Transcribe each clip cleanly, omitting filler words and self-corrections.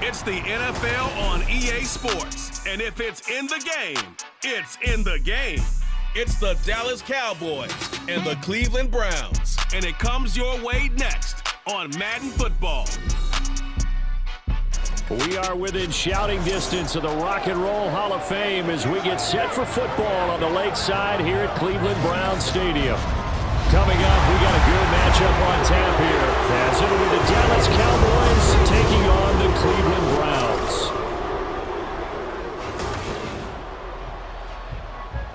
It's the NFL on EA Sports. And if it's in the game, it's in the game. It's the Dallas Cowboys and the Cleveland Browns. And it comes your way next on Madden Football. We are within shouting distance of the Rock and Roll Hall of Fame as we get set for football on the lakeside here at Cleveland Browns Stadium. Coming up, we got a good matchup on tap here, as it'll be the Dallas Cowboys taking on the Cleveland Browns.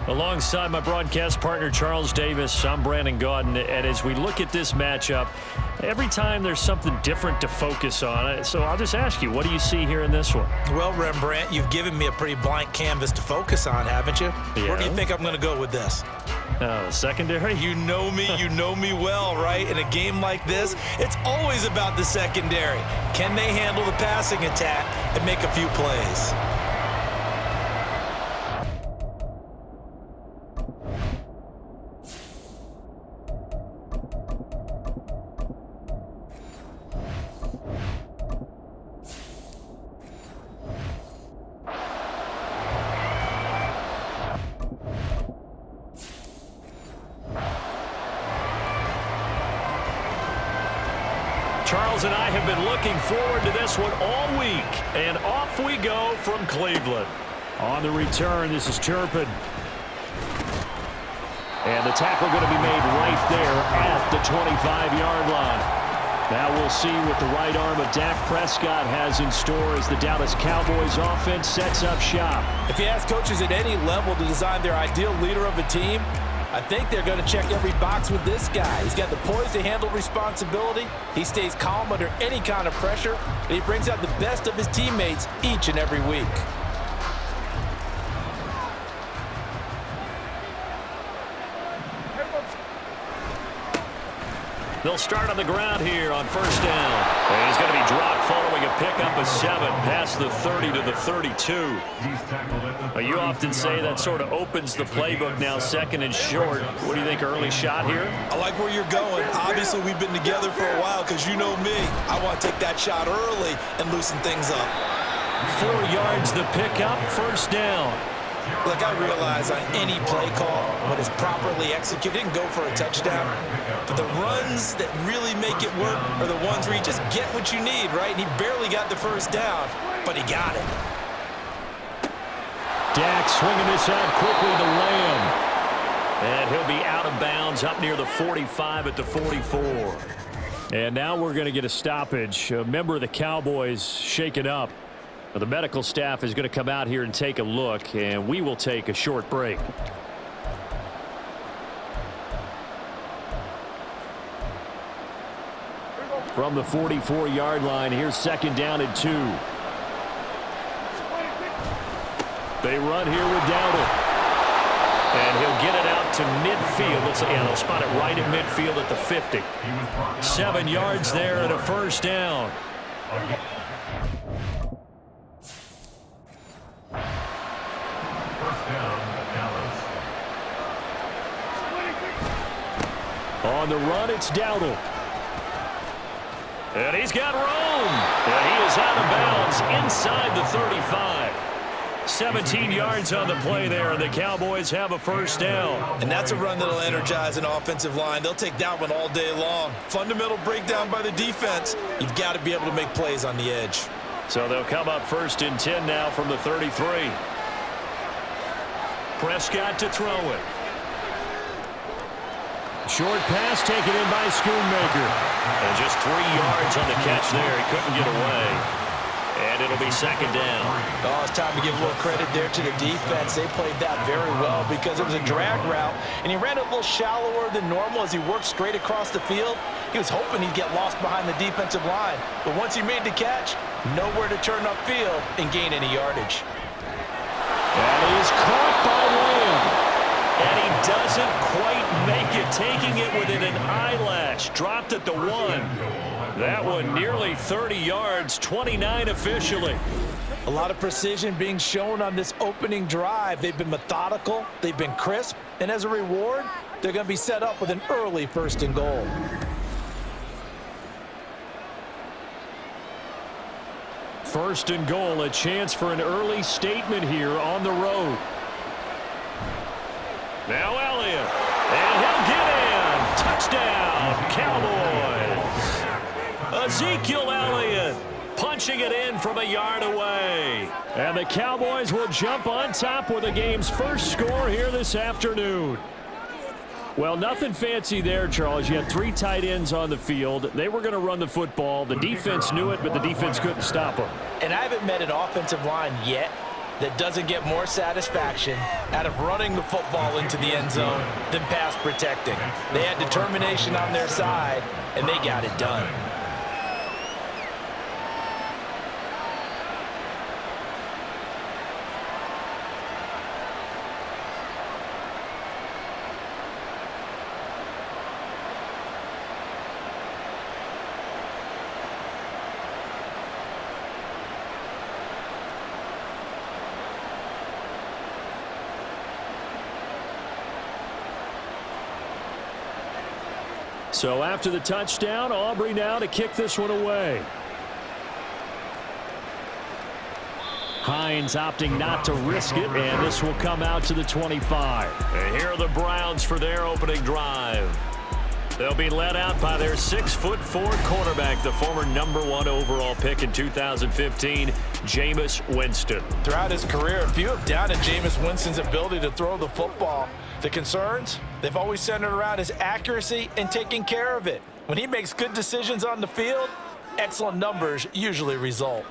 Alongside my broadcast partner, Charles Davis, I'm Brandon Gaudin, and as we look at this matchup, every time there's something different to focus on. So I'll just ask you, what do you see here in this one? Well, Rembrandt, you've given me a pretty blank canvas to focus on, haven't you? Yeah. Where do you think I'm going to go with this? Secondary? You know me well, right? In a game like this, it's always about the secondary. Can they handle the passing attack and make a few plays? Charles and I have been looking forward to this one all week, and off we go from Cleveland. On the return, this is Turpin. And the tackle going to be made right there at the 25-yard line. Now we'll see what the right arm of Dak Prescott has in store as the Dallas Cowboys offense sets up shop. If you ask coaches at any level to design their ideal leader of a team, I think they're going to check every box with this guy. He's got the poise to handle responsibility. He stays calm under any kind of pressure, and he brings out the best of his teammates each and every week. They'll start on the ground here on first down. And he's going to be dropped following a pickup of 7 past the 30 to the 32. You often say that sort of opens the playbook now, second and short. What do you think, early shot here? I like where you're going. Obviously, we've been together for a while because you know me. I want to take that shot early and loosen things up. 4 yards the pickup, first down. Look, I realize on any play call, when it's properly executed, it can go for a touchdown. But the runs that really make it work are the ones where you just get what you need, right? And he barely got the first down, but he got it. Dak swinging this out quickly to Lamb. And he'll be out of bounds up near the 45 at the 44. And now we're going to get a stoppage. A member of the Cowboys shaken up. The medical staff is going to come out here and take a look, and we will take a short break. From the 44-yard line, here's second down and 2. They run here with Dowdle. And he'll get it out to midfield. They'll spot it right at midfield at the 50. 7 yards there and a first down. On the run, it's Dowdle. And he's got room. And he is out of bounds inside the 35. 17 yards on the play there, and the Cowboys have a first down. And that's a run that'll energize an offensive line. They'll take that one all day long. Fundamental breakdown by the defense. You've got to be able to make plays on the edge. So they'll come up first and 10 now from the 33. Prescott to throw it. Short pass taken in by Schoonmaker. And just 3 yards on the catch there. He couldn't get away. And it'll be second down. Oh, it's time to give a little credit there to the defense. They played that very well because it was a drag route, and he ran it a little shallower than normal as he worked straight across the field. He was hoping he'd get lost behind the defensive line. But once he made the catch, nowhere to turn upfield and gain any yardage. That is caught by Lamb. And he doesn't quite make it, taking it within an eyelash. Dropped at the 1. That one nearly 30 yards, 29 officially. A lot of precision being shown on this opening drive. They've been methodical, they've been crisp, and as a reward, they're going to be set up with an early first and goal. First and goal, a chance for an early statement here on the road. Now Elliott, and he'll get in. Touchdown, Cowboys. Ezekiel Elliott punching it in from a yard away. And the Cowboys will jump on top with the game's first score here this afternoon. Well, nothing fancy there, Charles. You had 3 tight ends on the field. They were going to run the football. The defense knew it, but the defense couldn't stop them. And I haven't met an offensive line yet that doesn't get more satisfaction out of running the football into the end zone than pass protecting. They had determination on their side, and they got it done. So after the touchdown, Aubrey now to kick this one away. Hines opting not to risk it, and this will come out to the 25. And here are the Browns for their opening drive. They'll be led out by their 6'4" quarterback, the former #1 overall pick in 2015, Jameis Winston. Throughout his career, few have doubted Jameis Winston's ability to throw the football. The concerns, they've always centered around his accuracy and taking care of it. When he makes good decisions on the field, excellent numbers usually result.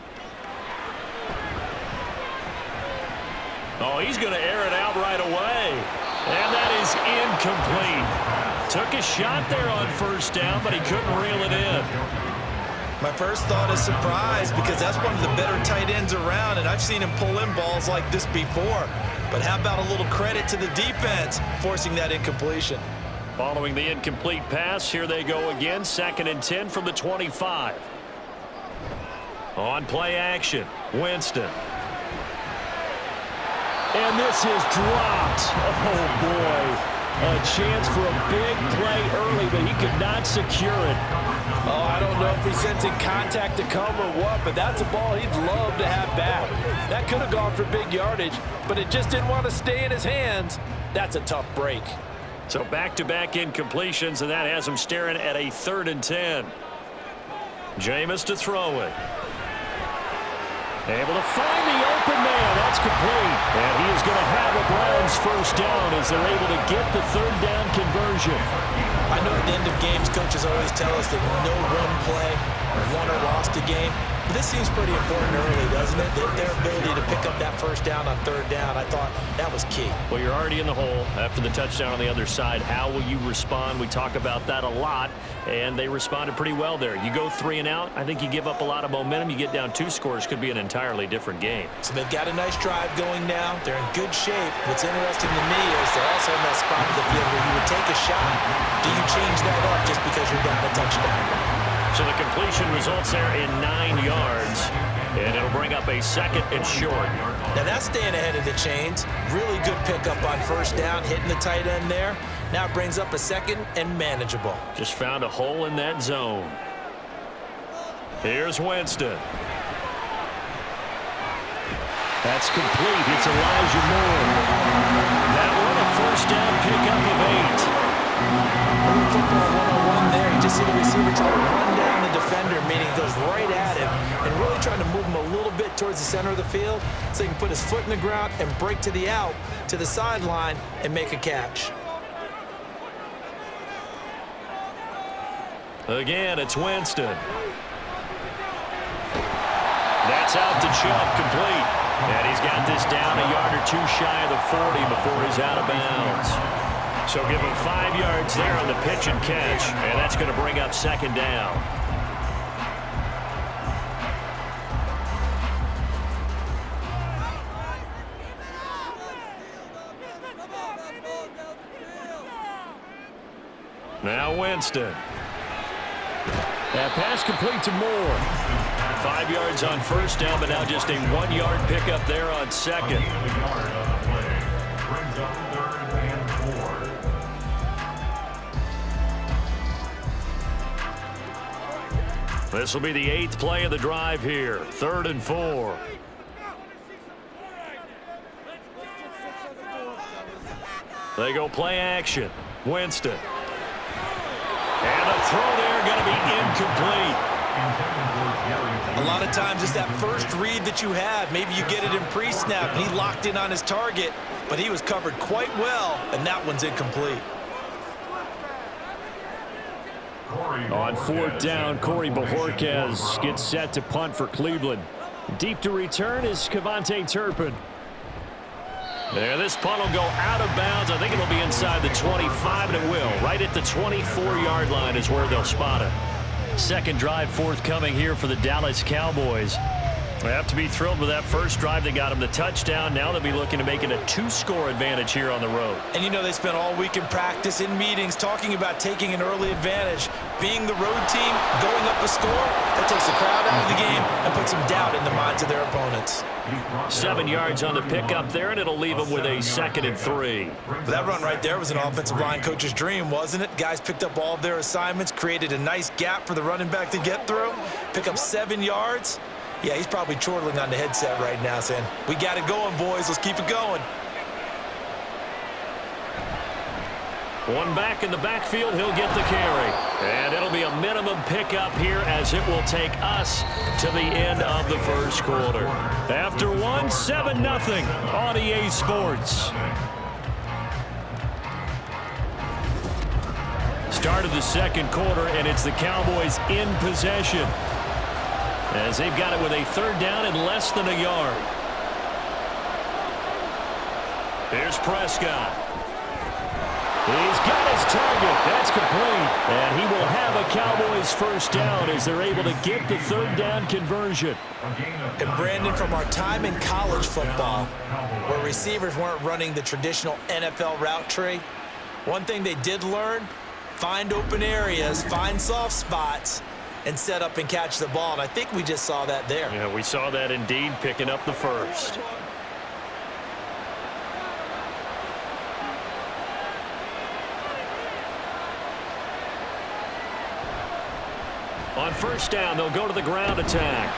Oh, he's going to air it out right away. And that is incomplete. Took a shot there on first down, but he couldn't reel it in. My first thought is surprise, because that's one of the better tight ends around, and I've seen him pull in balls like this before. But how about a little credit to the defense forcing that incompletion? Following the incomplete pass, here they go again. 2nd and 10 from the 25. On play action, Winston. And this is dropped. Oh, boy. A chance for a big play early, but he could not secure it. Oh, I don't know if he's sensing contact to come or what, but that's a ball he'd love to have back. That could have gone for big yardage, but it just didn't want to stay in his hands. That's a tough break. So back-to-back incompletions, and that has him staring at a 3rd and 10. Jameis to throw it. Able to find the open man. That's complete. And he is going to have a Browns first down as they're able to get the 3rd down conversion. I know at the end of games, coaches always tell us that no one play won or lost a game. But this seems pretty important early, doesn't it? Their ability to pick up that first down on 3rd down, I thought that was key. Well, you're already in the hole after the touchdown on the other side. How will you respond? We talk about that a lot, and they responded pretty well there. You go 3 and out, I think you give up a lot of momentum. You get down 2 scores, could be an entirely different game. So they've got a nice drive going now. They're in good shape. What's interesting to me is they're also in that spot of the field where you would take a shot. Do you change that up just because you're down a touchdown? So the completion results there in 9 yards, and it'll bring up a 2nd and short. Now that's staying ahead of the chains. Really good pickup on first down, hitting the tight end there. Now it brings up a 2nd and manageable. Just found a hole in that zone. Here's Winston. That's complete. It's Elijah Moore. That one a first down pickup of 8. Football 101 there. You just see the receiver try to run down the defender, meaning he goes right at him and really trying to move him a little bit towards the center of the field so he can put his foot in the ground and break to the out, to the sideline, and make a catch. Again, it's Winston. That's out to Chubb, complete. And he's got this down a yard or 2 shy of the 40 before he's out of bounds. So give him 5 yards there on the pitch and catch, and that's going to bring up 2nd down. Now Winston. That pass complete to Moore. 5 yards on first down, but now just a 1-yard pickup there on 2nd. This will be the 8th play of the drive here. 3rd and 4. They go play action. Winston. And the throw there going to be incomplete. A lot of times it's that first read that you have. Maybe you get it in pre-snap, and he locked in on his target, but he was covered quite well, and that one's incomplete. On 4th down, Corey Bojorquez gets set to punt for Cleveland. Deep to return is Kevontae Turpin. There, this punt will go out of bounds. I think it'll be inside the 25, and it will. Right at the 24-yard line is where they'll spot it. Second drive forthcoming here for the Dallas Cowboys. They have to be thrilled with that first drive that got them the touchdown. Now they'll be looking to make it a 2-score advantage here on the road. And you know they spent all week in practice, in meetings, talking about taking an early advantage. Being the road team, going up a score, that takes the crowd out of the game and puts some doubt in the minds of their opponents. 7 yards on the pickup there, and it'll leave them with a 2nd and 3. That run right there was an offensive line coach's dream, wasn't it? Guys picked up all of their assignments, created a nice gap for the running back to get through, pick up 7 yards. Yeah, he's probably chortling on the headset right now saying, we got it going, boys. Let's keep it going. One back in the backfield, he'll get the carry. And it'll be a minimum pickup here as it will take us to the end of the first quarter. After 1, 7-0 on EA Sports. Start of the second quarter, and it's the Cowboys in possession, as they've got it with a 3rd down and less than a yard. Here's Prescott. He's got his target. That's complete. And he will have a Cowboys first down as they're able to get the 3rd down conversion. And Brandon, from our time in college football, where receivers weren't running the traditional NFL route tree, one thing they did learn, find open areas, find soft spots, and set up and catch the ball. And I think we just saw that there. Yeah, we saw that indeed, picking up the first. On first down, they'll go to the ground attack.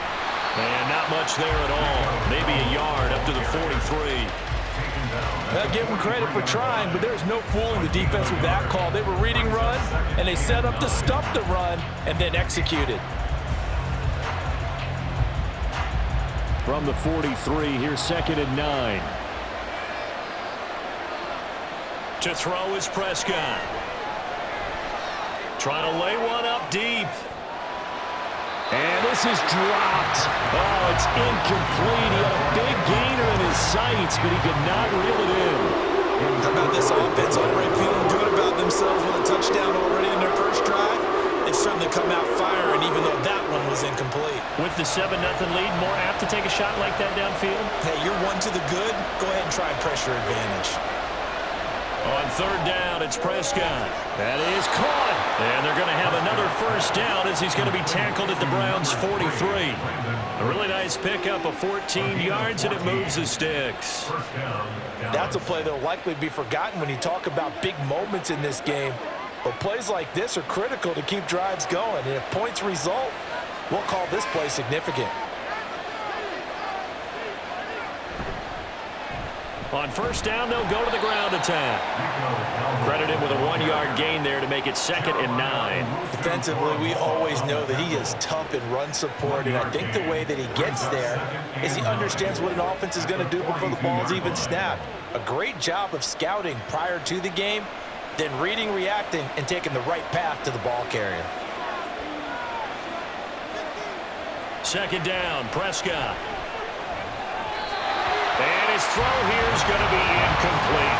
And not much there at all. Maybe a yard up to the 43. I'll give them credit for trying, but there's no fooling the defense with that call. They were reading run, and they set up to stuff the run and then executed. From the 43, here's 2nd and 9. To throw is Prescott. Trying to lay one up deep. And this is dropped. Oh, it's incomplete. He had a big gainer in his sights, but he could not reel it in. How about this offense already feeling good about themselves with a touchdown already in their first drive? They've certainly come out firing, even though that one was incomplete. With the 7-0 lead, more apt to take a shot like that downfield? Hey, you're one to the good. Go ahead and try and pressure advantage. On 3rd down, it's Prescott. That is caught. And they're going to have another first down as he's going to be tackled at the Browns' 43. A really nice pickup of 14 yards, and it moves the sticks. That's a play that will likely be forgotten when you talk about big moments in this game. But plays like this are critical to keep drives going. And if points result, we'll call this play significant. On first down, they'll go to the ground attack. Credited with a 1-yard gain there to make it 2nd and 9. Defensively, we always know that he is tough in run support, and I think the way that he gets there is he understands what an offense is going to do before the ball's even snapped. A great job of scouting prior to the game, then reading, reacting, and taking the right path to the ball carrier. 2nd down, Prescott. And his throw here is going to be incomplete.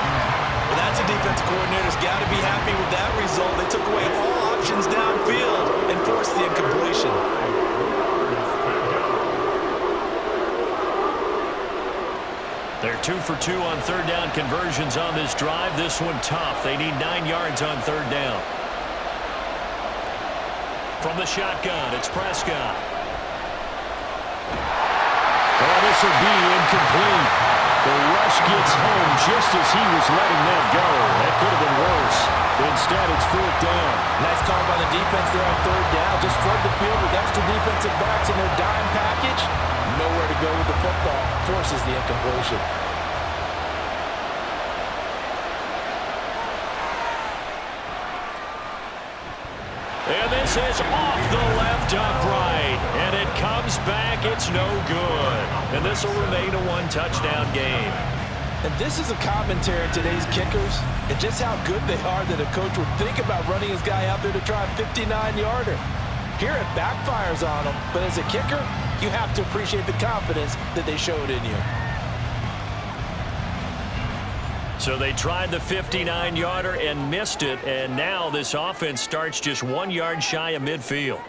Well, that's a defensive coordinator's got to be happy with that result. They took away all options downfield and forced the incompletion. They're 2 for 2 on 3rd down conversions on this drive. This one tough. They need 9 yards on 3rd down. From the shotgun, it's Prescott. Oh, this will be incomplete. The rush gets home just as he was letting that go. That could have been worse. Instead, it's 4th down. Nice call by the defense there on third down. Just flood the field with extra defensive backs in their dime package. Nowhere to go with the football. Forces the incompletion. And this is off the left upright. And it comes back. It's no good. And this will remain a one-touchdown game. And this is a commentary on today's kickers and just how good they are that a coach would think about running his guy out there to try a 59-yarder. Here it backfires on him, but as a kicker, you have to appreciate the confidence that they showed in you. So they tried the 59-yarder and missed it, and now this offense starts just 1 yard shy of midfield.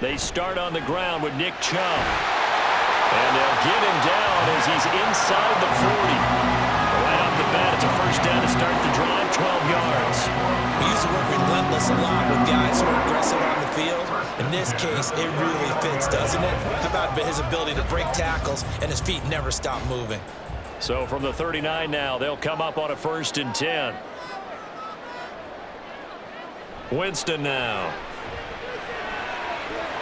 They start on the ground with Nick Chubb. And they'll get him down as he's inside the 40. Right off the bat, it's a first down to start the drive, 12 yards. We used to work relentless a lot with guys who are aggressive on the field. In this case, it really fits, doesn't it? How about his ability to break tackles and his feet never stop moving? So from the 39 now, they'll come up on a 1st and 10. Winston now.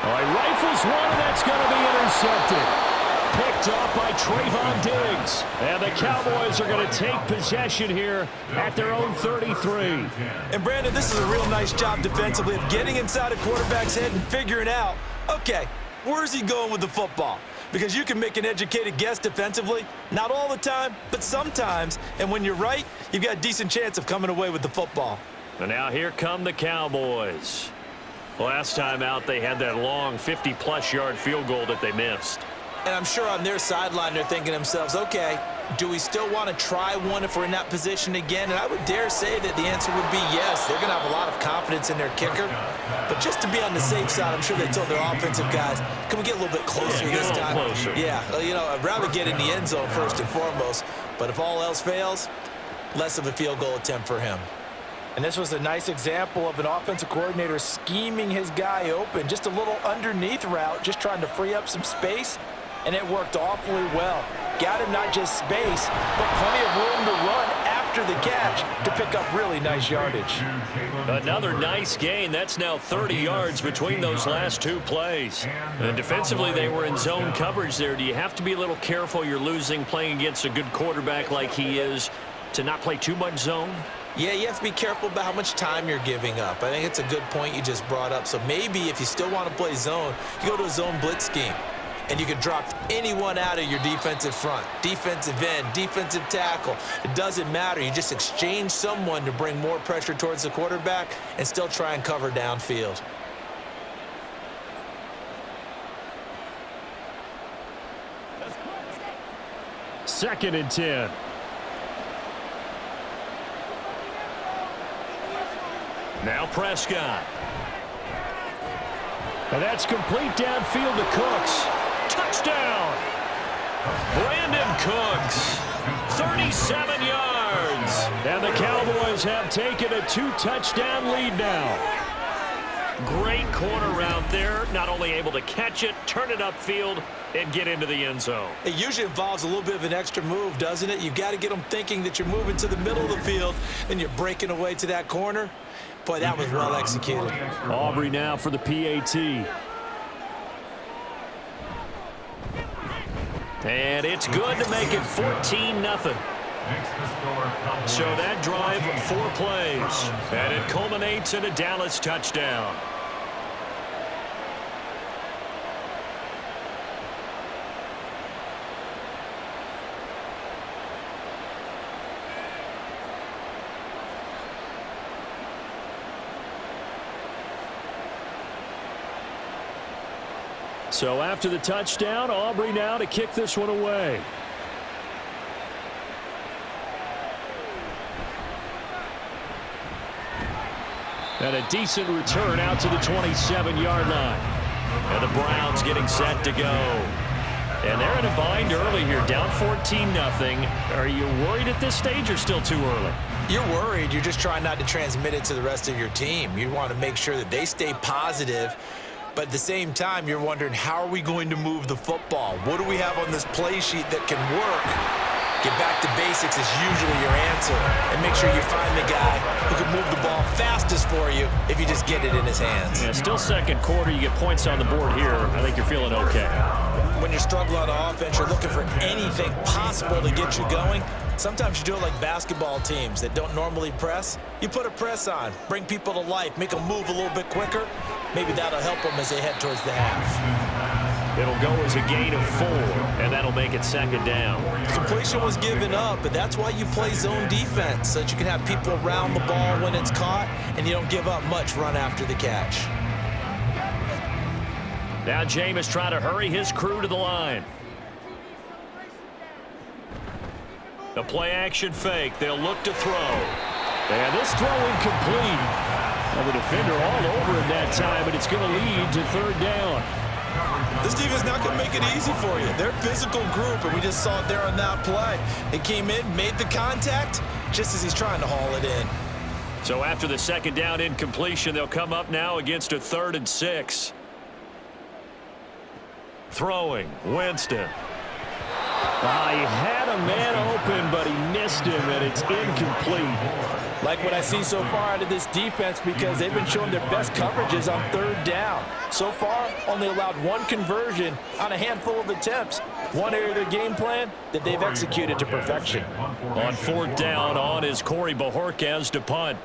All right, rifles one, and that's going to be intercepted. Picked off by Trayvon Diggs. And the Cowboys are going to take possession here at their own 33. And, Brandon, this is a real nice job defensively of getting inside a quarterback's head and figuring out, okay, where's he going with the football? Because you can make an educated guess defensively. Not all the time, but sometimes. And when you're right, you've got a decent chance of coming away with the football. And now here come the Cowboys. Last time out, they had that long 50-plus yard field goal that they missed. And I'm sure on their sideline they're thinking to themselves, okay, do we still want to try one if we're in that position again? And I would dare say that the answer would be yes. They're going to have a lot of confidence in their kicker. But just to be on the safe side, I'm sure they told their offensive guys, can we get a little bit closer this time? Closer. Yeah, you know, I'd rather get in the end zone first and foremost. But if all else fails, less of a field goal attempt for him. And this was a nice example of an offensive coordinator scheming his guy open. Just a little underneath route, just trying to free up some space. And it worked awfully well. Got him not just space, but plenty of room to run after the catch to pick up really nice yardage. Another nice gain. That's now 30 yards between those last two plays. And defensively, they were in zone coverage there. Do you have to be a little careful? You're losing playing against a good quarterback like he is to not play too much zone? Yeah, you have to be careful about how much time you're giving up. I think it's a good point you just brought up. So maybe if you still want to play zone, you go to a zone blitz scheme. And you can drop anyone out of your defensive front, defensive end, defensive tackle. It doesn't matter. You just exchange someone to bring more pressure towards the quarterback and still try and cover downfield. Second and 10. Now Prescott. And that's complete downfield to Cooks. Touchdown! Brandon Cooks, 37 yards. And the Cowboys have taken a 2-touchdown lead now. Great corner route there. Not only able to catch it, turn it upfield, and get into the end zone. It usually involves a little bit of an extra move, doesn't it? You've got to get them thinking that you're moving to the middle of the field, and you're breaking away to that corner. Boy, that was well executed. Aubrey now for the PAT. And it's good to make it 14-0. So that drive, 4 plays. And it culminates in a Dallas touchdown. So after the touchdown, Aubrey now to kick this one away. And a decent return out to the 27-yard line. And the Browns getting set to go. And they're in a bind early here, down 14-0. Are you worried at this stage or still too early? You're worried. You're just trying not to transmit it to the rest of your team. You want to make sure that they stay positive. But at the same time, you're wondering, how are we going to move the football? What do we have on this play sheet that can work? Get back to basics is usually your answer. And make sure you find the guy who can move the ball fastest for for you if you just get it in his hands. Yeah, still second quarter. You get points on the board here. I think you're feeling okay. When you're struggling on offense, you're looking for anything possible to get you going. Sometimes you do it like basketball teams that don't normally press. You put a press on, bring people to life, make them move a little bit quicker. Maybe that'll help them as they head towards the half. It'll go as a gain of 4, and that'll make it second down. Completion was given up, but that's why you play zone defense, so that you can have people around the ball when it's caught, and you don't give up much run after the catch. Now Jameis trying to hurry his crew to the line. The play-action fake. They'll look to throw. And this throw incomplete. And the defender all over him that time, and it's going to lead to third down. This defense not going to make it easy for you. They're a physical group, and we just saw it there on that play. They came in, made the contact, just as he's trying to haul it in. So after the second down incompletion, they'll come up now against a 3rd and 6. Throwing, Winston. He had a man open, but he missed him, and it's incomplete. Like what I see so far out of this defense, because they've been showing their best coverages on 3rd down. So far, only allowed 1 conversion on a handful of attempts. One area of their game plan that they've executed to perfection. On 4th down, on is Corey Bojorquez to punt.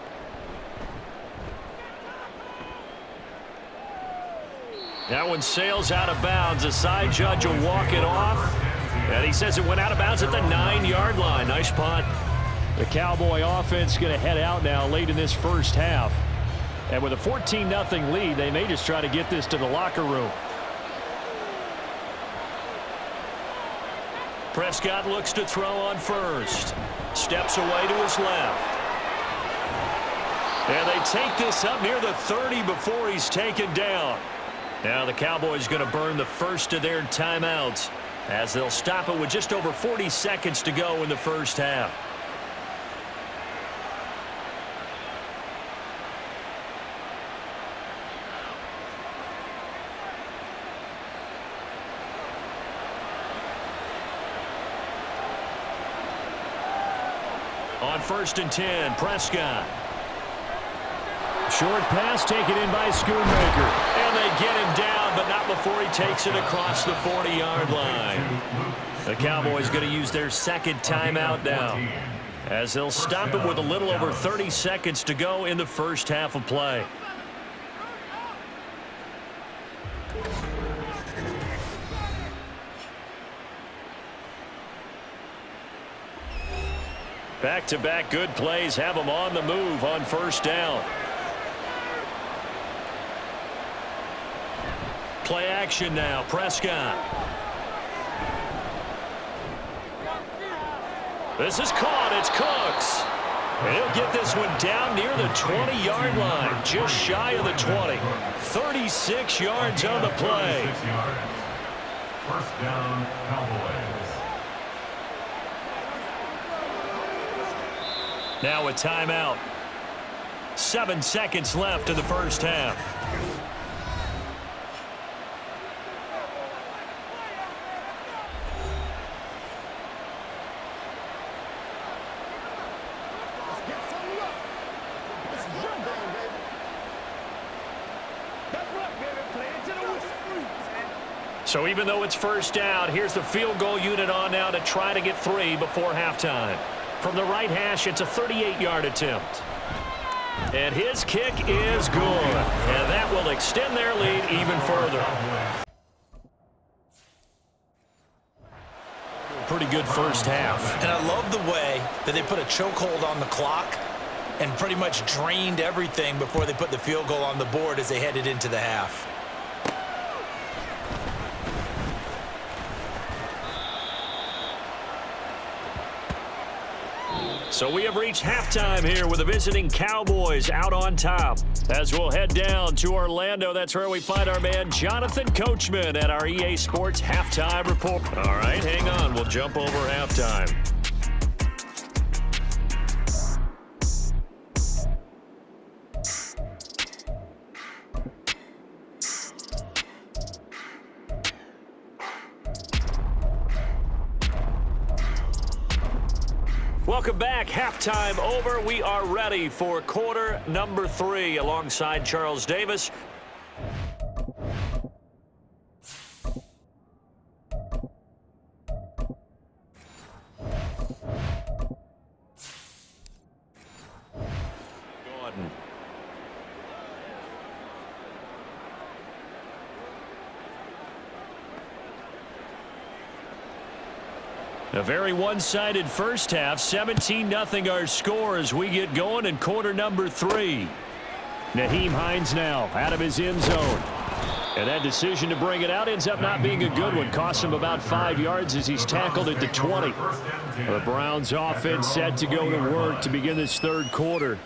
That one sails out of bounds. The side judge will walk it off. And he says it went out of bounds at the 9-yard line. Nice punt. The Cowboy offense going to head out now late in this first half. And with a 14-0 lead, they may just try to get this to the locker room. Prescott looks to throw on first. Steps away to his left. And they take this up near the 30 before he's taken down. Now the Cowboys going to burn the first of their timeouts as they'll stop it with just over 40 seconds to go in the first half. On 1st and 10, Prescott. Short pass taken in by Schoonmaker. And they get him down, but not before he takes it across the 40-yard line. The Cowboys going to use their second timeout now, as they'll stop it with a little over 30 seconds to go in the first half of play. Back-to-back good plays have them on the move on 1st down. Play action now, Prescott. This is caught, it's Cooks. And he'll get this one down near the 20-yard line, just shy of the 20. 36 yards on the play. 1st down, Cowboys. Now a timeout. 7 seconds left in the first half. So even though it's 1st down, here's the field goal unit on now to try to get 3 before halftime. From the right hash, it's a 38-yard attempt. And his kick is good. And that will extend their lead even further. Pretty good first half. And I love the way that they put a chokehold on the clock and pretty much drained everything before they put the field goal on the board as they headed into the half. So we have reached halftime here with the visiting Cowboys out on top. As we'll head down to Orlando, that's where we find our man Jonathan Coachman at our EA Sports Halftime Report. All right, hang on. We'll jump over halftime. Welcome back. Halftime over. We are ready for quarter number 3 alongside Charles Davis. A very one-sided first half. 17-0 our score as we get going in quarter number 3. Nyheim Hines now out of his end zone. And that decision to bring it out ends up not being a good one. Cost him about 5 yards as he's tackled at the 20. The Browns offense set to go to work to begin this third quarter.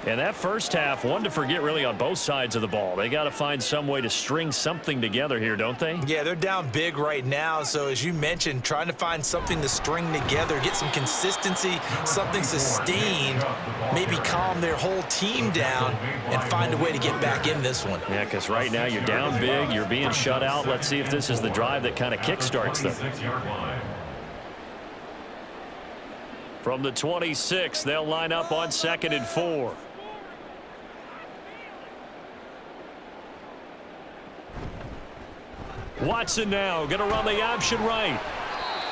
And that first half, one to forget really on both sides of the ball. They got to find some way to string something together here, don't they? Yeah, they're down big right now. So as you mentioned, trying to find something to string together, get some consistency, something sustained, maybe calm their whole team down and find a way to get back in this one. Yeah, because right now you're down big, you're being shut out. Let's see if this is the drive that kind of kickstarts them. From the 26, they'll line up on 2nd and 4. Watson now going to run the option right.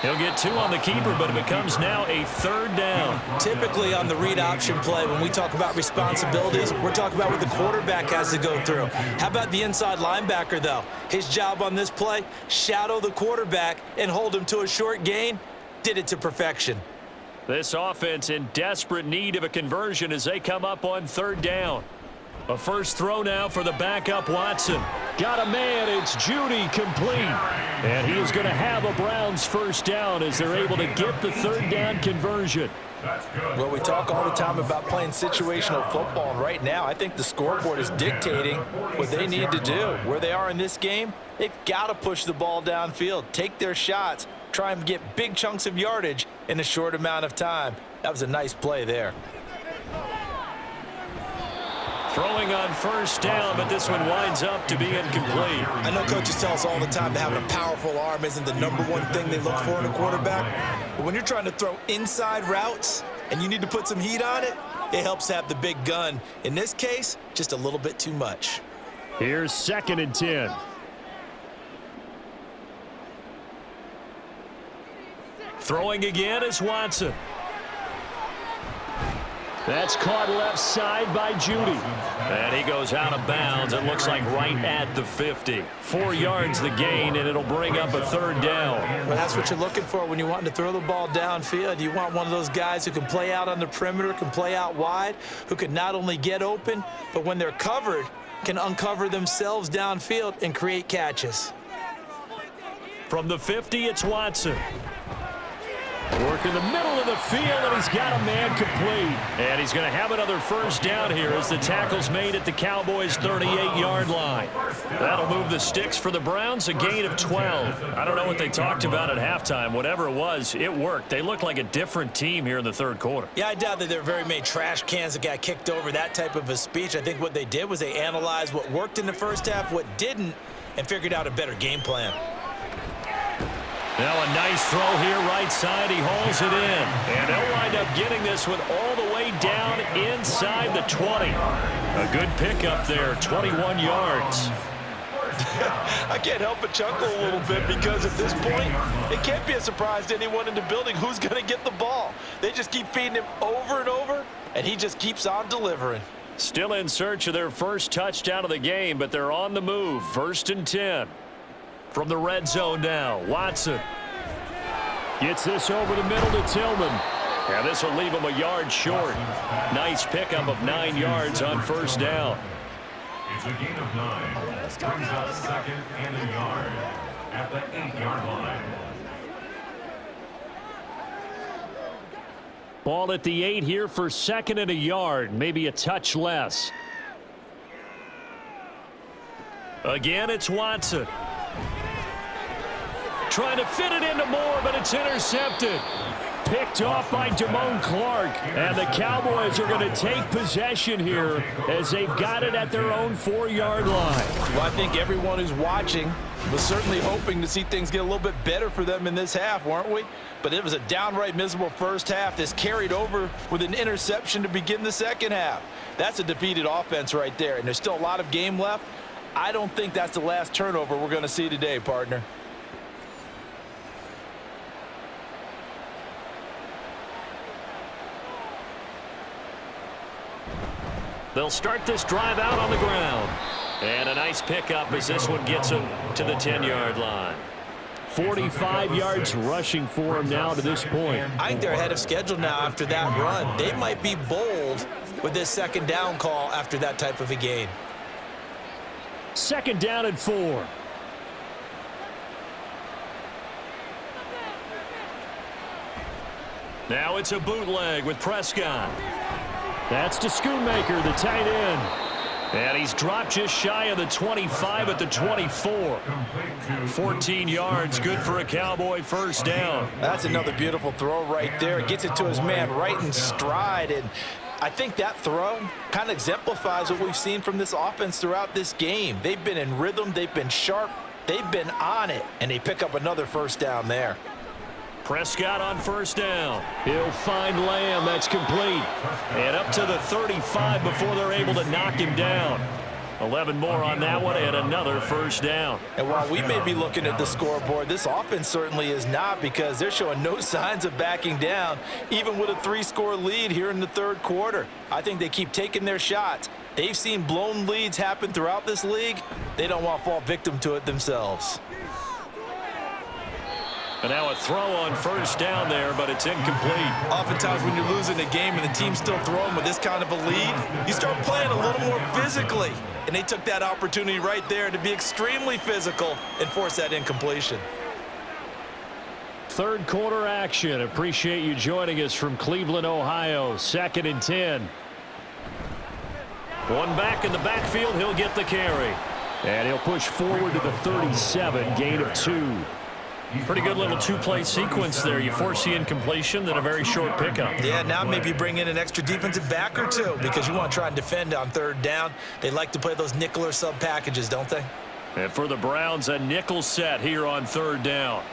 He'll get 2 on the keeper, but it becomes now a 3rd down. Typically on the read option play, when we talk about responsibilities, we're talking about what the quarterback has to go through. How about the inside linebacker, though? His job on this play, shadow the quarterback and hold him to a short gain. Did it to perfection. This offense in desperate need of a conversion as they come up on 3rd down. A first throw now for the backup Watson. Got a man, it's Judy, complete. And he is going to have a Browns first down as they're able to get the 3rd down conversion. Well, we talk all the time about playing situational football, and right now I think the scoreboard is dictating what they need to do. Where they are in this game, they've got to push the ball downfield, take their shots, try and get big chunks of yardage in a short amount of time. That was a nice play there. Throwing on first down, but this one winds up to be incomplete. I know coaches tell us all the time that having a powerful arm isn't the #1 thing they look for in a quarterback. But when you're trying to throw inside routes and you need to put some heat on it, it helps have the big gun. In this case, just a little bit too much. Here's 2nd and 10. Throwing again is Watson. That's caught left side by Judy. And he goes out of bounds. It looks like right at the 50. 4 yards the gain, and it'll bring up a 3rd down. Well, that's what you're looking for when you want to throw the ball downfield. You want one of those guys who can play out on the perimeter, can play out wide, who can not only get open, but when they're covered, can uncover themselves downfield and create catches. From the 50, it's Watson. Work in the middle of the field, and he's got a man complete. And he's going to have another first down here as the tackle's made at the Cowboys' 38-yard line. That'll move the sticks for the Browns, a gain of 12. I don't know what they talked about at halftime. Whatever it was, it worked. They look like a different team here in the 3rd quarter. Yeah, I doubt that there are very many trash cans that got kicked over, that type of a speech. I think what they did was they analyzed what worked in the first half, what didn't, and figured out a better game plan. Now a nice throw here, right side. He hauls it in. And they'll wind up getting this one all the way down inside the 20. A good pickup there, 21 yards. I can't help but chuckle a little bit because at this point, it can't be a surprise to anyone in the building who's going to get the ball. They just keep feeding him over and over, and he just keeps on delivering. Still in search of their first touchdown of the game, but they're on the move. 1st and 10. From the red zone now, Watson gets this over the middle to Tillman. Yeah, this will leave him a yard short. Nice pickup of 9 yards on first down. It's a gain of 9. Brings up 2nd and a yard at the 8-yard line. Ball at the 8 here for 2nd and a yard, maybe a touch less. Again, it's Watson. Trying to fit it into Moore, but it's intercepted. picked off by Damone Clark. And the Cowboys are going to take possession here as they've got it at their own 4-yard line. Well, I think everyone who's watching was certainly hoping to see things get a little bit better for them in this half, weren't we? But it was a downright miserable first half that's carried over with an interception to begin the second half. That's a defeated offense right there, and there's still a lot of game left. I don't think that's the last turnover we're going to see today, partner. They'll start this drive out on the ground. And a nice pickup as this one gets him to the 10-yard line. 45 yards rushing for him now to this point. I think they're ahead of schedule now after that run. They might be bold with this second down call after that type of a gain. Second down and 4. Now it's a bootleg with Prescott. That's to Schoonmaker, the tight end. And he's dropped just shy of the 25 at the 24. 14 yards, good for a Cowboy first down. That's another beautiful throw right there. Gets it to his man right in stride. And I think that throw kind of exemplifies what we've seen from this offense throughout this game. They've been in rhythm. They've been sharp. They've been on it. And they pick up another first down there. Prescott on first down. He'll find Lamb. That's complete. And up to the 35 before they're able to knock him down. 11 more on that one and another first down. And while we may be looking at the scoreboard, this offense certainly is not, because they're showing no signs of backing down, even with a 3-score lead here in the third quarter. I think they keep taking their shots. They've seen blown leads happen throughout this league. They don't want to fall victim to it themselves. And now a throw on first down there, but it's incomplete. Oftentimes when you're losing a game and the team's still throwing with this kind of a lead, you start playing a little more physically. And they took that opportunity right there to be extremely physical and force that incompletion. Third quarter action. Appreciate you joining us from Cleveland, Ohio. 2nd and 10. One back in the backfield. He'll get the carry. And he'll push forward to the 37. Gain of 2. Pretty good little two-play sequence there. You force the incompletion, then a very short pickup. Yeah, now maybe bring in an extra defensive back or two, because you want to try and defend on third down. They like to play those nickel or sub packages, don't they? And for the Browns, a nickel set here on third down.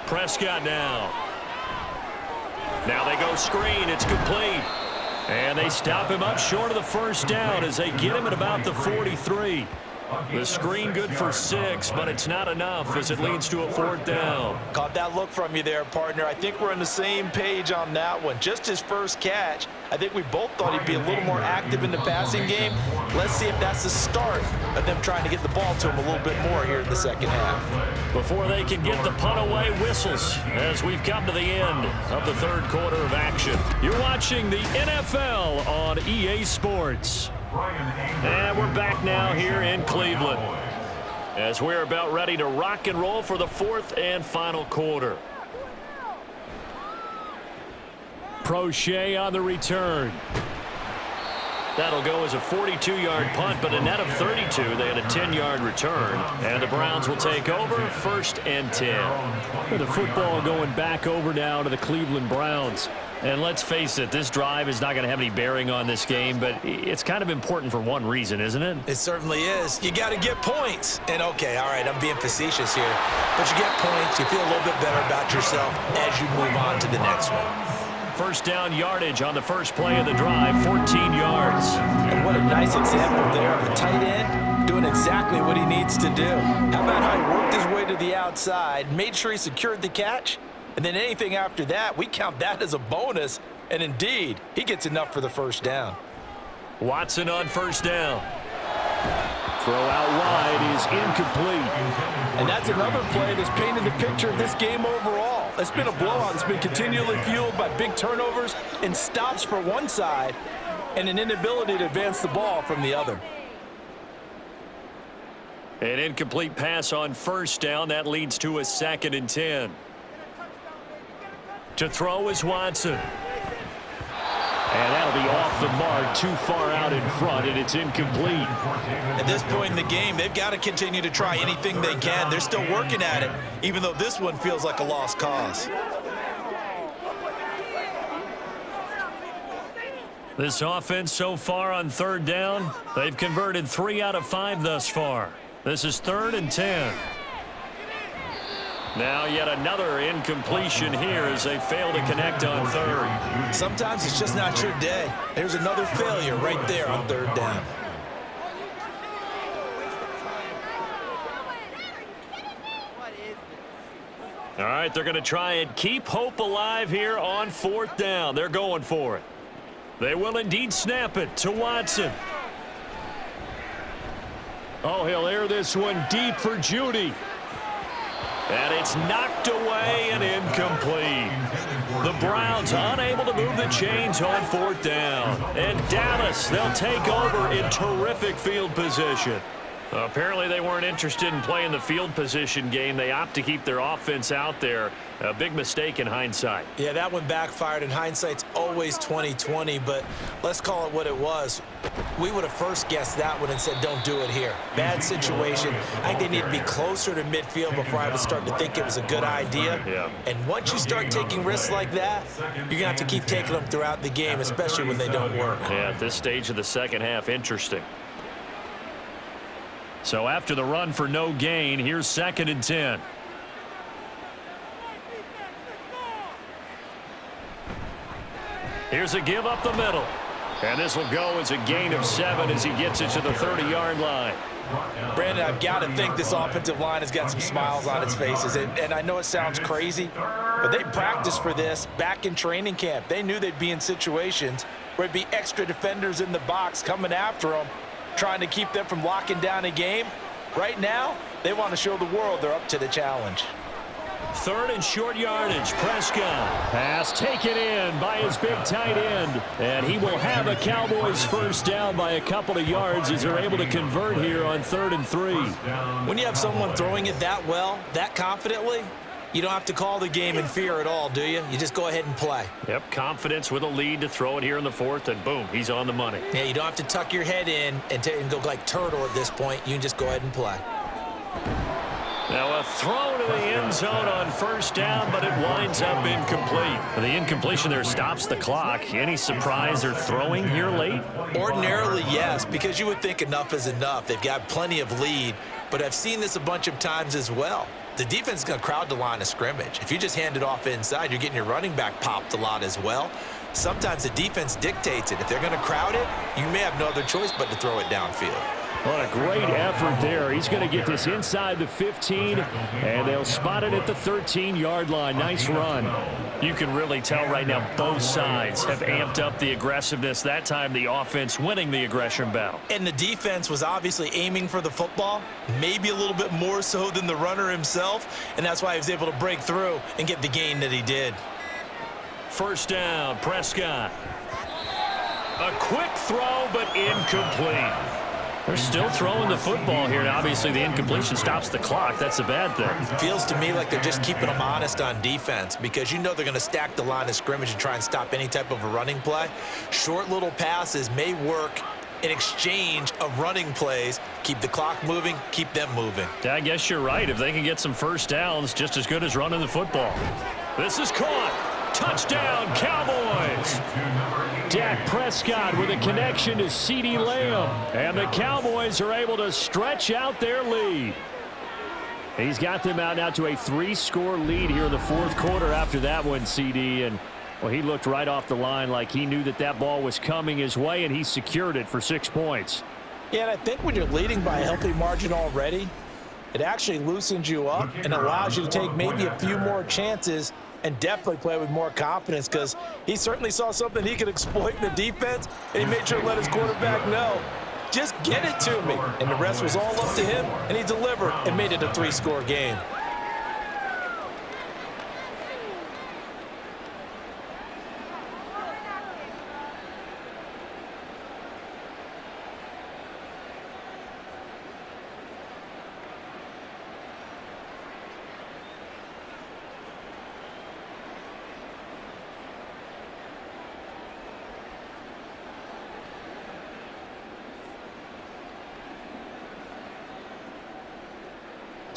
Prescott now. Now they go screen. It's complete. And they stop him up short of the first down as they get him at about the 43. The screen good for 6, but it's not enough as it leads to a 4th down. Caught that look from you there, partner. I think we're on the same page on that one. Just his first catch. I think we both thought he'd be a little more active in the passing game. Let's see if that's the start of them trying to get the ball to him a little bit more here in the second half. Before they can get the punt away, whistles as we've come to the end of the third quarter of action. You're watching the NFL on EA Sports. And we're back now here in Cleveland as we're about ready to rock and roll for the 4th and final quarter. Prochet on the return. That'll go as a 42-yard punt, but a net of 32. They had a 10-yard return, and the Browns will take over 1st and 10. With the football going back over now to the Cleveland Browns. And let's face it, this drive is not going to have any bearing on this game, but it's kind of important for one reason, isn't it? It certainly is. You got to get points. And, okay, all right, I'm being facetious here. But you get points, you feel a little bit better about yourself as you move on to the next one. First down yardage on the first play of the drive, 14 yards. And what a nice example there of a tight end doing exactly what he needs to do. How about how he worked his way to the outside, made sure he secured the catch, and then anything after that, we count that as a bonus. And indeed, he gets enough for the first down. Watson on first down. Throw out wide is incomplete. And that's another play that's painted the picture of this game overall. It's been a blowout that's been continually fueled by big turnovers and stops for one side and an inability to advance the ball from the other. An incomplete pass on first down. That leads to a 2nd and 10. To throw is Watson. And that'll be off off the mark, too far out in front, and it's incomplete. At this point in the game, they've got to continue to try anything they can. They're still working at it, even though this one feels like a lost cause. This offense so far on third down, they've converted 3 out of 5 thus far. This is 3rd and 10. Now yet another incompletion here as they fail to connect on 3rd. Sometimes it's just not your day. There's another failure right there on 3rd down. All right, they're going to try and keep hope alive here on 4th down. They're going for it. They will indeed snap it to Watson. Oh, he'll air this one deep for Judy. And it's knocked away and incomplete. The Browns unable to move the chains on 4th down. And Dallas, they'll take over in terrific field position. Apparently they weren't interested in playing the field position game. They opt to keep their offense out there. A big mistake in hindsight. Yeah, that one backfired. In hindsight's always 20/20, but let's call it what it was. We would have first guessed that one and said, don't do it here. Bad situation. I think they need to be closer to midfield before I would start to think it was a good idea. Yeah. And once you start taking risks like that, you're going to have to keep taking them throughout the game, especially when they don't work. Yeah, at this stage of the second half, interesting. So after the run for no gain, here's 2nd and 10. Here's a give up the middle. And this will go as a gain of 7 as he gets it to the 30-yard line. Brandon, I've got to think this offensive line has got some smiles on its faces. And I know it sounds crazy, but they practiced for this back in training camp. They knew they'd be in situations where there'd be extra defenders in the box coming after them, trying to keep them from locking down a game. Right now, they want to show the world they're up to the challenge. 3rd and short yardage. Prescott. Pass taken in by his big tight end. And he will have a Cowboys first down by a couple of yards as they're able to convert here on 3rd and 3. When you have someone throwing it that well, that confidently, you don't have to call the game in fear at all, do you? You just go ahead and play. Yep, confidence with a lead to throw it here in the 4th, and boom, he's on the money. Yeah, you don't have to tuck your head in and go like turtle at this point. You can just go ahead and play. Now a throw to the end zone on first down, but it winds up incomplete. The incompletion there stops the clock. Any surprise they're throwing here late? Ordinarily, yes, because you would think enough is enough. They've got plenty of lead, but I've seen this a bunch of times as well. The defense is going to crowd the line of scrimmage. If you just hand it off inside, you're getting your running back popped a lot as well. Sometimes the defense dictates it. If they're going to crowd it, you may have no other choice but to throw it downfield. What a great effort there. He's going to get this inside the 15, and they'll spot it at the 13-yard line. Nice run. You can really tell right now both sides have amped up the aggressiveness. That time the offense winning the aggression battle. And the defense was obviously aiming for the football, maybe a little bit more so than the runner himself, and that's why he was able to break through and get the gain that he did. First down, Prescott. A quick throw, but incomplete. They're still throwing the football here, and obviously the incompletion stops the clock. That's a bad thing. Feels to me like they're just keeping them honest on defense because you know they're going to stack the line of scrimmage and try and stop any type of a running play. Short little passes may work in exchange of running plays. Keep the clock moving, keep them moving. Yeah, I guess you're right. If they can get some first downs, just as good as running the football. This is caught. Touchdown, Cowboys. Dak Prescott with a connection to CeeDee Lamb. And the Cowboys are able to stretch out their lead. He's got them out now to a 3-score lead here in the 4th quarter after that one, CeeDee. And, well, he looked right off the line like he knew that that ball was coming his way, and he secured it for 6 points. Yeah, and I think when you're leading by a healthy margin already, it actually loosens you up and allows you to take maybe a few more chances and definitely play with more confidence because he certainly saw something he could exploit in the defense, and he made sure to let his quarterback know, just get it to me. And the rest was all up to him, and he delivered and made it a 3-score game.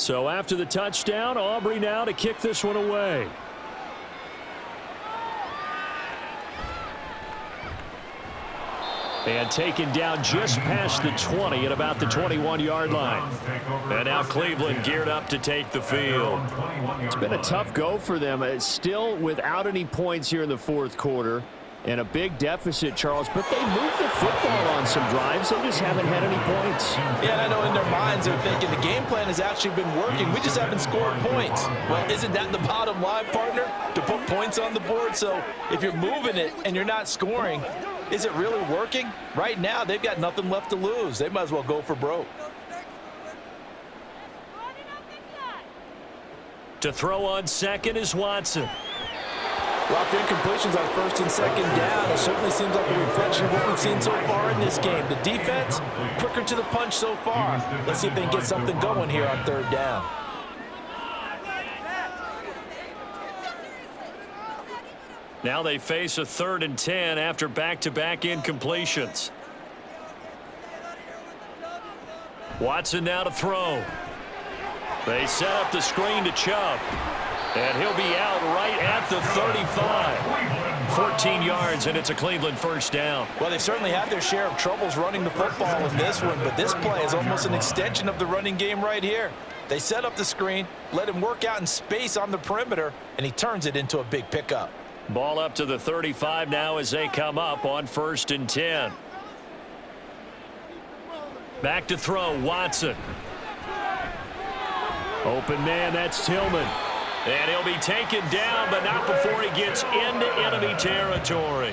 So after the touchdown, Aubrey now to kick this one away. And taken down just past the 20 at about the 21-yard line. And now Cleveland geared up to take the field. It's been a tough go for them. It's still without any points here in the fourth quarter. And a big deficit, Charles, but they moved the football on some drives. They just haven't had any points. Yeah, and I know in their minds they're thinking the game plan has actually been working. We just haven't scored points. Well, isn't that the bottom line, partner? To put points on the board? So if you're moving it and you're not scoring, is it really working? Right now, they've got nothing left to lose. They might as well go for broke. To throw on second is Watson. Well, after incompletions on first and second down, it certainly seems like a reflection of what we've seen so far in this game. The defense, quicker to the punch so far. Let's see if they can get something going here on third down. Now they face a 3rd and 10 after back-to-back incompletions. Watson now to throw. They set up the screen to Chubb. And he'll be out right at the 35. 14 yards, and it's a Cleveland first down. Well, they certainly had their share of troubles running the football in this one, but this play is almost an extension of the running game right here. They set up the screen, let him work out in space on the perimeter, and he turns it into a big pickup. Ball up to the 35 now as they come up on 1st and 10. Back to throw, Watson. Open man, that's Tillman. And he'll be taken down, but not before he gets into enemy territory.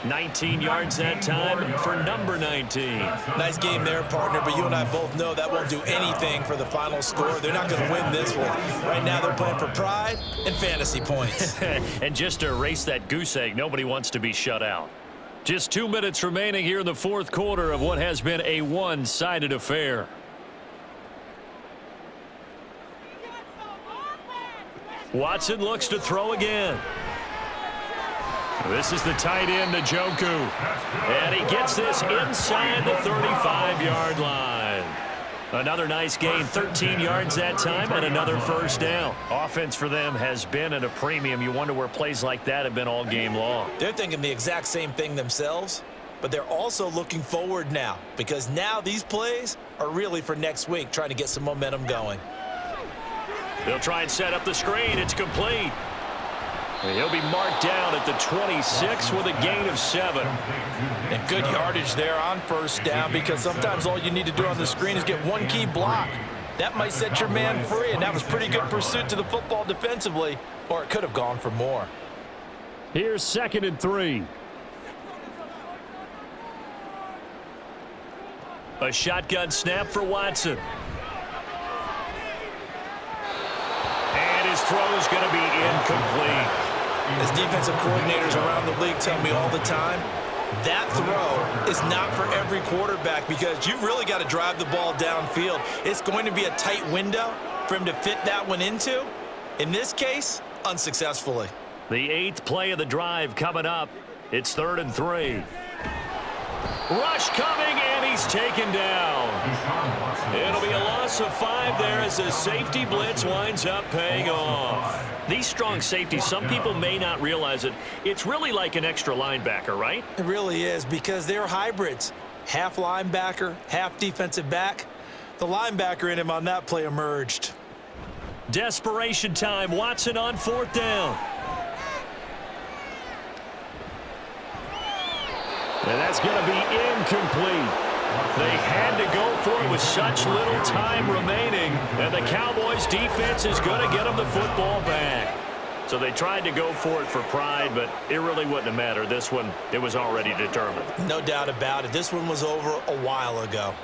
19 yards that time for number 19. Nice game there, partner, but you and I both know that won't do anything for the final score. They're not going to win this one. Right now they're playing for pride and fantasy points. And just to erase that goose egg, nobody wants to be shut out. Just 2 minutes remaining here in the fourth quarter of what has been a one-sided affair. Watson looks to throw again. This is the tight end, Njoku. And he gets this inside the 35-yard line. Another nice gain, 13 yards that time, and another first down. Offense for them has been at a premium. You wonder where plays like that have been all game long. They're thinking the exact same thing themselves, but they're also looking forward now, because now these plays are really for next week, trying to get some momentum going. They'll try and set up the screen. It's complete. And he'll be marked down at the 26 with a gain of 7. And good yardage there on first down, because sometimes all you need to do on the screen is get one key block. That might set your man free, and that was pretty good pursuit to the football defensively, or it could have gone for more. Here's 2nd and 3. A shotgun snap for Watson. And his throw is going to be incomplete. As defensive coordinators around the league tell me all the time, that throw is not for every quarterback, because you've really got to drive the ball downfield. It's going to be a tight window for him to fit that one into. In this case, unsuccessfully. The 8th play of the drive coming up. It's 3rd and 3. Rush coming, and he's taken down. It'll be a loss of 5 there as the safety blitz winds up paying off. These strong safeties, some people may not realize it. It's really like an extra linebacker, right? It really is, because they're hybrids. Half linebacker, half defensive back. The linebacker in him on that play emerged. Desperation time. Watson on 4th down. And that's going to be incomplete. They had to go for it with such little time remaining, and the Cowboys defense is going to get them the football back. So they tried to go for it for pride, but it really wouldn't have mattered. This one, it was already determined. No doubt about it. This one was over a while ago.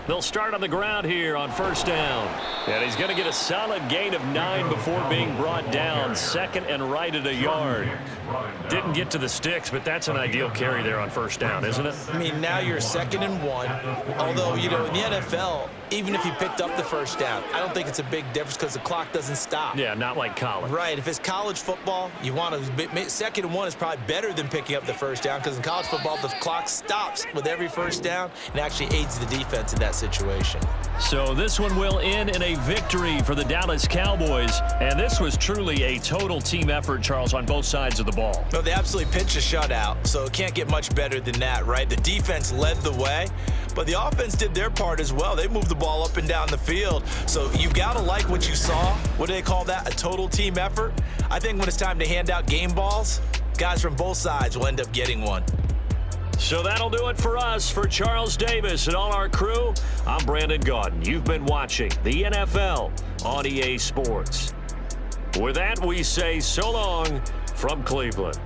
They'll start on the ground here on 1st down. And he's going to get a solid gain of 9 before being brought down. 2nd and right at a yard. Didn't get to the sticks, but that's an ideal carry there on 1st down, isn't it? I mean, now you're 2nd and 1. Although, you know, in the NFL, even if you picked up the 1st down, I don't think it's a big difference because the clock doesn't stop. Yeah, not like college. Right. If it's college football, you want to 2nd and 1 is probably better than picking up the 1st down because in college football, the clock stops with every 1st down and actually aids the defense in that situation. So this one will end in a victory for the Dallas Cowboys. And this was truly a total team effort, Charles, on both sides of the ball. No, they absolutely pitched a shutout, so it can't get much better than that, right? The defense led the way, but the offense did their part as well. They moved the ball up and down the field. So you've got to like what you saw. What do they call that? A total team effort? I think when it's time to hand out game balls, guys from both sides will end up getting one. So that'll do it for us. For Charles Davis and all our crew, I'm Brandon Gaudin. You've been watching the NFL on EA Sports. With that, we say so long from Cleveland.